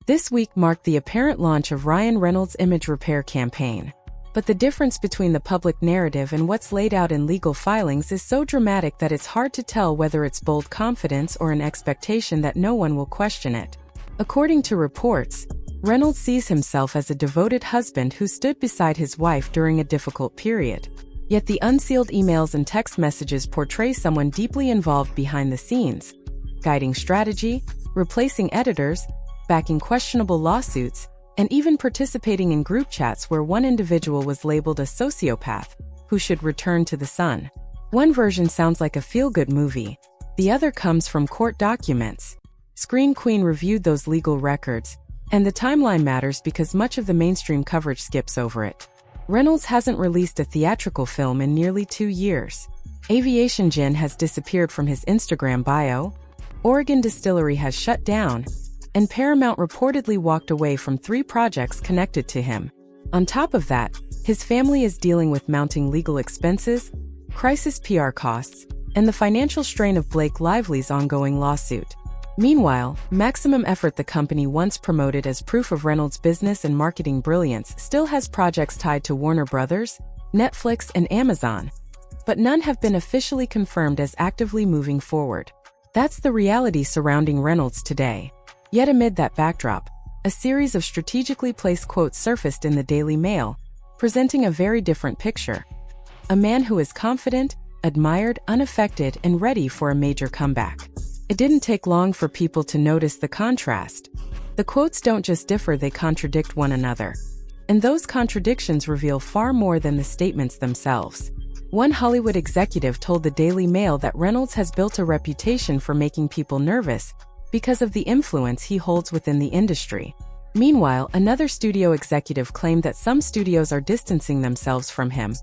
This week marked the apparent launch of Ryan Reynolds' image repair campaign. But the difference between the public narrative and what's laid out in legal filings is so dramatic that it's hard to tell whether it's bold confidence or an expectation that no one will question it. According to reports, Reynolds sees himself as a devoted husband who stood beside his wife during a difficult period. Yet the unsealed emails and text messages portray someone deeply involved behind the scenes, guiding strategy, replacing editors, backing questionable lawsuits, and even participating in group chats where one individual was labeled a sociopath who should return to the sun. One version sounds like a feel-good movie. The other comes from court documents. Screen Queen reviewed those legal records, and the timeline matters because much of the mainstream coverage skips over it. Reynolds hasn't released a theatrical film in nearly 2 years. Aviation Gin has disappeared from his Instagram bio, Oregon Distillery has shut down, and Paramount reportedly walked away from 3 projects connected to him. On top of that, his family is dealing with mounting legal expenses, crisis PR costs, and the financial strain of Blake Lively's ongoing lawsuit. Meanwhile, Maximum Effort, the company once promoted as proof of Reynolds' business and marketing brilliance, still has projects tied to Warner Brothers, Netflix, and Amazon, but none have been officially confirmed as actively moving forward. That's the reality surrounding Reynolds today. Yet amid that backdrop, a series of strategically placed quotes surfaced in the Daily Mail, presenting a very different picture. A man who is confident, admired, unaffected, and ready for a major comeback. It didn't take long for people to notice the contrast. The quotes don't just differ, they contradict one another. And those contradictions reveal far more than the statements themselves. One Hollywood executive told the Daily Mail that Reynolds has built a reputation for making people nervous because of the influence he holds within the industry. Meanwhile, another studio executive claimed that some studios are distancing themselves from him,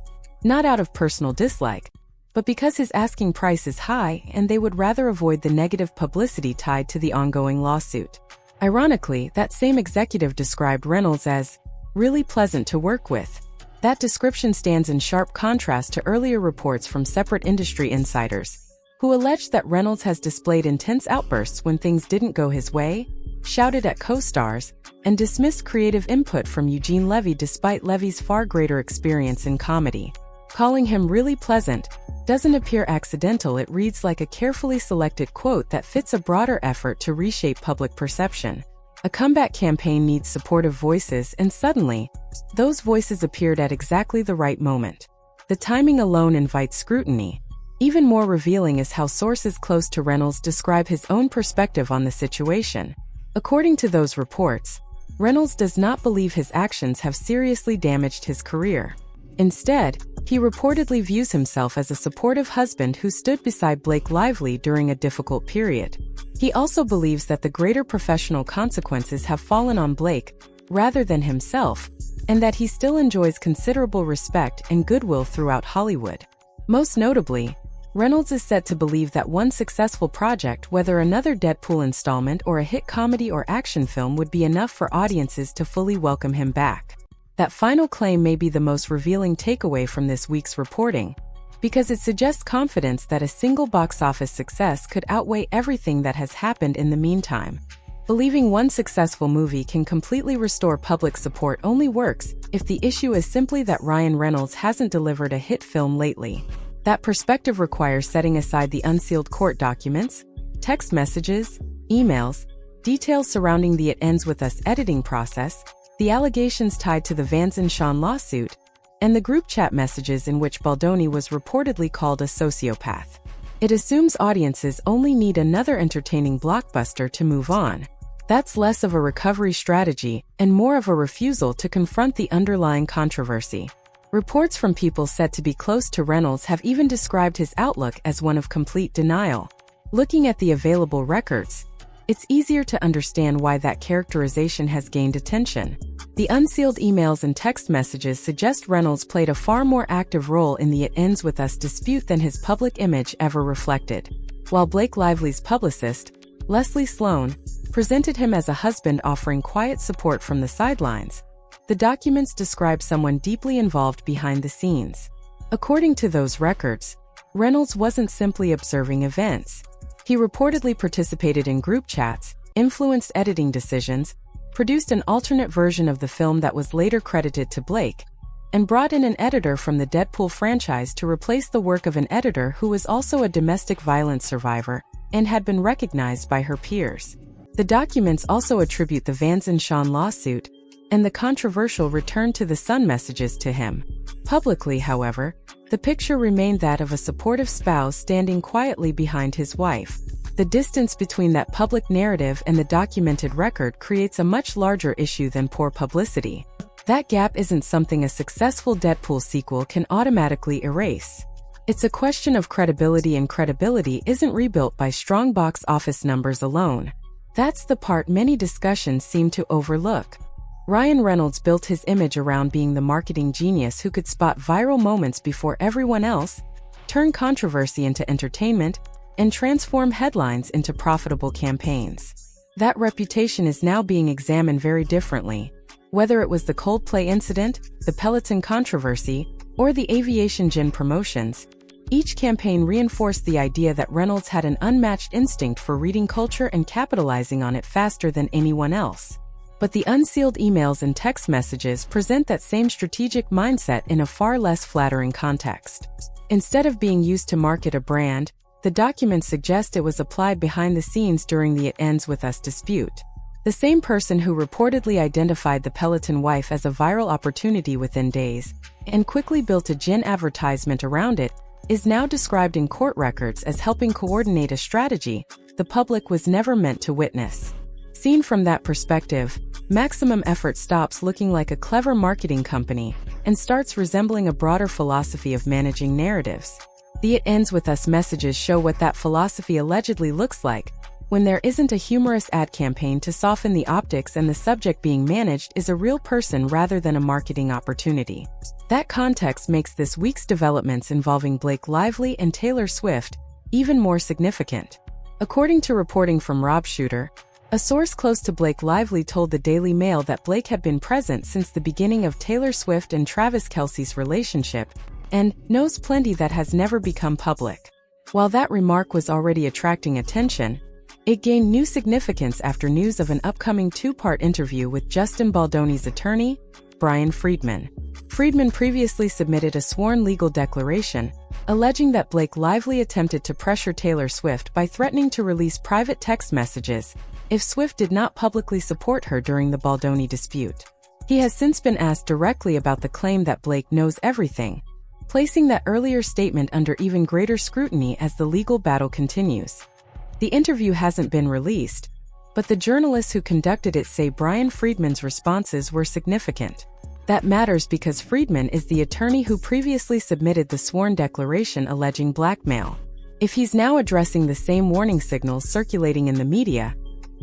not out of personal dislike, but because his asking price is high and they would rather avoid the negative publicity tied to the ongoing lawsuit. Ironically, that same executive described Reynolds as really pleasant to work with. That description stands in sharp contrast to earlier reports from separate industry insiders, who alleged that Reynolds has displayed intense outbursts when things didn't go his way, shouted at co-stars, and dismissed creative input from Eugene Levy despite Levy's far greater experience in comedy. Calling him really pleasant doesn't appear accidental. It reads like a carefully selected quote that fits a broader effort to reshape public perception. A comeback campaign needs supportive voices, and suddenly, those voices appeared at exactly the right moment. The timing alone invites scrutiny. Even more revealing is how sources close to Reynolds describe his own perspective on the situation. According to those reports, Reynolds does not believe his actions have seriously damaged his career. Instead, he reportedly views himself as a supportive husband who stood beside Blake Lively during a difficult period. He also believes that the greater professional consequences have fallen on Blake, rather than himself, and that he still enjoys considerable respect and goodwill throughout Hollywood. Most notably, Reynolds is said to believe that one successful project, whether another Deadpool installment or a hit comedy or action film, would be enough for audiences to fully welcome him back. That final claim may be the most revealing takeaway from this week's reporting, because it suggests confidence that a single box office success could outweigh everything that has happened in the meantime. Believing one successful movie can completely restore public support only works if the issue is simply that Ryan Reynolds hasn't delivered a hit film lately. That perspective requires setting aside the unsealed court documents, text messages, emails, details surrounding the It Ends With Us editing process, the allegations tied to the Vance and Sean lawsuit, and the group chat messages in which Baldoni was reportedly called a sociopath. It assumes audiences only need another entertaining blockbuster to move on. That's less of a recovery strategy and more of a refusal to confront the underlying controversy. Reports from people said to be close to Reynolds have even described his outlook as one of complete denial. Looking at the available records, it's easier to understand why that characterization has gained attention. The unsealed emails and text messages suggest Reynolds played a far more active role in the It Ends With Us dispute than his public image ever reflected. While Blake Lively's publicist, Leslie Sloan, presented him as a husband offering quiet support from the sidelines, the documents describe someone deeply involved behind the scenes. According to those records, Reynolds wasn't simply observing events. He reportedly participated in group chats, influenced editing decisions, produced an alternate version of the film that was later credited to Blake, and brought in an editor from the Deadpool franchise to replace the work of an editor who was also a domestic violence survivor and had been recognized by her peers. The documents also attribute the Vans and Sean lawsuit and the controversial return to the Sun messages to him. Publicly, however, the picture remained that of a supportive spouse standing quietly behind his wife. The distance between that public narrative and the documented record creates a much larger issue than poor publicity. That gap isn't something a successful Deadpool sequel can automatically erase. It's a question of credibility, and credibility isn't rebuilt by strong box office numbers alone. That's the part many discussions seem to overlook. Ryan Reynolds built his image around being the marketing genius who could spot viral moments before everyone else, turn controversy into entertainment, and transform headlines into profitable campaigns. That reputation is now being examined very differently. Whether it was the Coldplay incident, the Peloton controversy, or the aviation gin promotions, each campaign reinforced the idea that Reynolds had an unmatched instinct for reading culture and capitalizing on it faster than anyone else. But the unsealed emails and text messages present that same strategic mindset in a far less flattering context. Instead of being used to market a brand, the documents suggest it was applied behind the scenes during the "It Ends With Us" dispute. The same person who reportedly identified the Peloton wife as a viral opportunity within days, and quickly built a gin advertisement around it, is now described in court records as helping coordinate a strategy the public was never meant to witness. Seen from that perspective, Maximum Effort stops looking like a clever marketing company and starts resembling a broader philosophy of managing narratives. The "It Ends With Us" messages show what that philosophy allegedly looks like when there isn't a humorous ad campaign to soften the optics and the subject being managed is a real person rather than a marketing opportunity. That context makes this week's developments involving Blake Lively and Taylor Swift even more significant. According to reporting from Rob Shooter, a source close to Blake Lively told the Daily Mail that Blake had been present since the beginning of Taylor Swift and Travis Kelce's relationship and knows plenty that has never become public. While that remark was already attracting attention, it gained new significance after news of an upcoming two-part interview with Justin Baldoni's attorney, Brian Friedman. Friedman previously submitted a sworn legal declaration, alleging that Blake Lively attempted to pressure Taylor Swift by threatening to release private text messages if Swift did not publicly support her during the Baldoni dispute. He has since been asked directly about the claim that Blake knows everything, placing that earlier statement under even greater scrutiny as the legal battle continues. The interview hasn't been released, but the journalists who conducted it say Brian Friedman's responses were significant. That matters because Friedman is the attorney who previously submitted the sworn declaration alleging blackmail. If he's now addressing the same warning signals circulating in the media,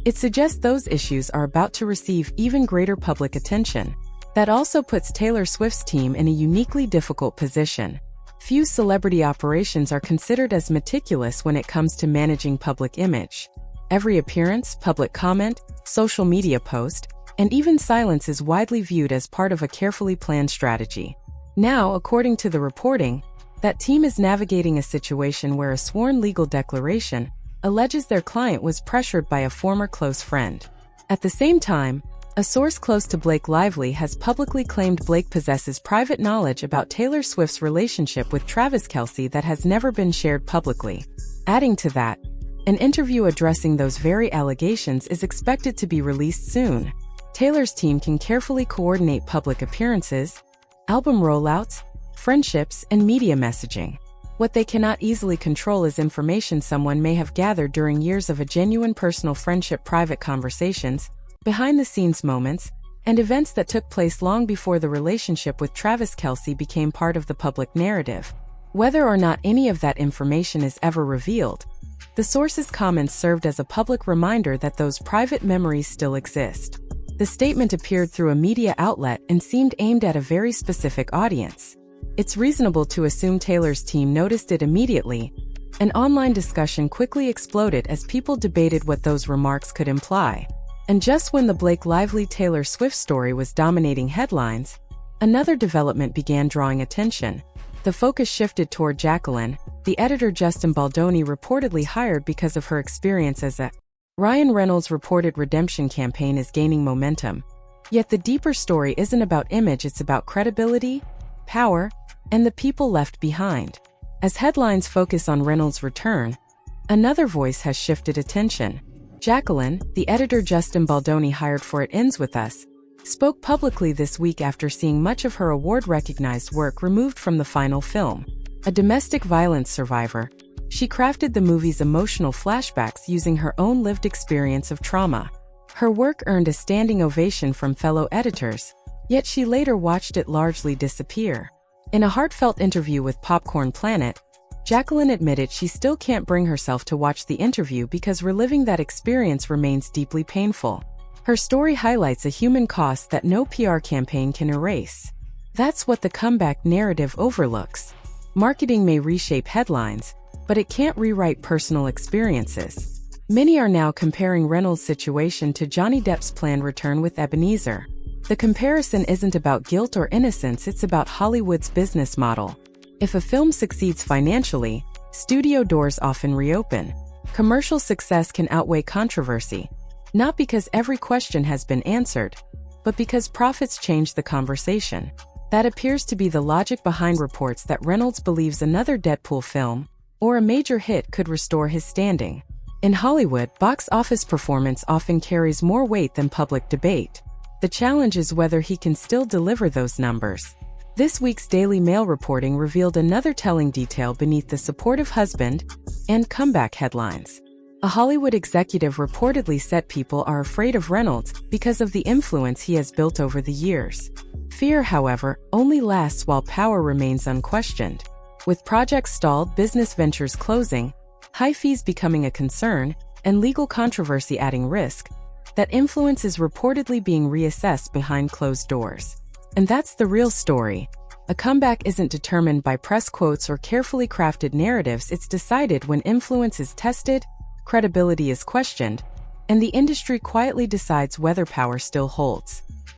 it suggests those issues are about to receive even greater public attention. That also puts Taylor Swift's team in a uniquely difficult position. Few celebrity operations are considered as meticulous when it comes to managing public image. Every appearance, public comment, social media post, and even silence is widely viewed as part of a carefully planned strategy. Now, according to the reporting, that team is navigating a situation where a sworn legal declaration alleges their client was pressured by a former close friend. At the same time, a source close to Blake Lively has publicly claimed Blake possesses private knowledge about Taylor Swift's relationship with Travis Kelce that has never been shared publicly. Adding to that, an interview addressing those very allegations is expected to be released soon. Taylor's team can carefully coordinate public appearances, album rollouts, friendships, and media messaging. What they cannot easily control is information someone may have gathered during years of a genuine personal friendship, private conversations, behind-the-scenes moments, and events that took place long before the relationship with Travis Kelce became part of the public narrative. Whether or not any of that information is ever revealed, the source's comments served as a public reminder that those private memories still exist. The statement appeared through a media outlet and seemed aimed at a very specific audience. It's reasonable to assume Taylor's team noticed it immediately. An online discussion quickly exploded as people debated what those remarks could imply. And just when the Blake Lively-Taylor Swift story was dominating headlines, another development began drawing attention. The focus shifted toward Jacqueline, the editor Justin Baldoni reportedly hired because of her experience as a Ryan Reynolds' reported redemption campaign is gaining momentum. Yet the deeper story isn't about image, it's about credibility, power, and the people left behind. As headlines focus on Reynolds' return, another voice has shifted attention. Jacqueline, the editor Justin Baldoni hired for It Ends With Us, spoke publicly this week after seeing much of her award-recognized work removed from the final film. A domestic violence survivor, she crafted the movie's emotional flashbacks using her own lived experience of trauma. Her work earned a standing ovation from fellow editors, yet she later watched it largely disappear. In a heartfelt interview with Popcorn Planet, Jacqueline admitted she still can't bring herself to watch the interview because reliving that experience remains deeply painful. Her story highlights a human cost that no PR campaign can erase. That's what the comeback narrative overlooks. Marketing may reshape headlines, but it can't rewrite personal experiences. Many are now comparing Reynolds' situation to Johnny Depp's planned return with Ebenezer. The comparison isn't about guilt or innocence, it's about Hollywood's business model. If a film succeeds financially, studio doors often reopen. Commercial success can outweigh controversy, not because every question has been answered, but because profits change the conversation. That appears to be the logic behind reports that Reynolds believes another Deadpool film, or a major hit, could restore his standing. In Hollywood, box office performance often carries more weight than public debate. The challenge is whether he can still deliver those numbers. This week's Daily Mail reporting revealed another telling detail beneath the supportive husband and comeback headlines. A Hollywood executive reportedly said people are afraid of Reynolds because of the influence he has built over the years. Fear, however, only lasts while power remains unquestioned. With projects stalled, business ventures closing, high fees becoming a concern, and legal controversy adding risk, that influence is reportedly being reassessed behind closed doors. And that's the real story. A comeback isn't determined by press quotes or carefully crafted narratives, it's decided when influence is tested, credibility is questioned, and the industry quietly decides whether power still holds.